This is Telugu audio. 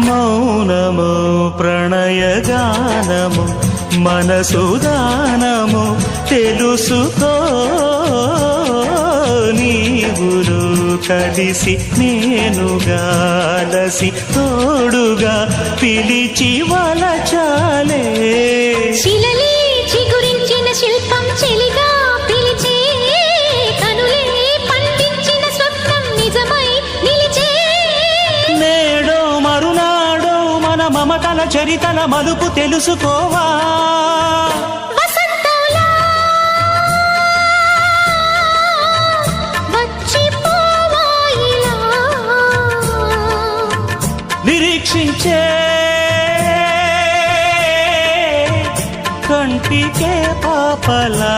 మౌనము ప్రణయగానము మనసుదానము తెలుసుకో నీవులు కలిసి నేనుగాలసి తోడుగా పిలిచి వలచాలే శిలలే చిగురించిన శిల్పం చెలిగా పిలిచే కనులే పండించిన స్వప్నం నిజమై నిలిచే నేడో మరునాడో మన మమతల చరితల మలుపు తెలుసుకోవా వసంతంలా వచ్చిపోవా ఇలా నిరీక్షించే కంటికే పాపలా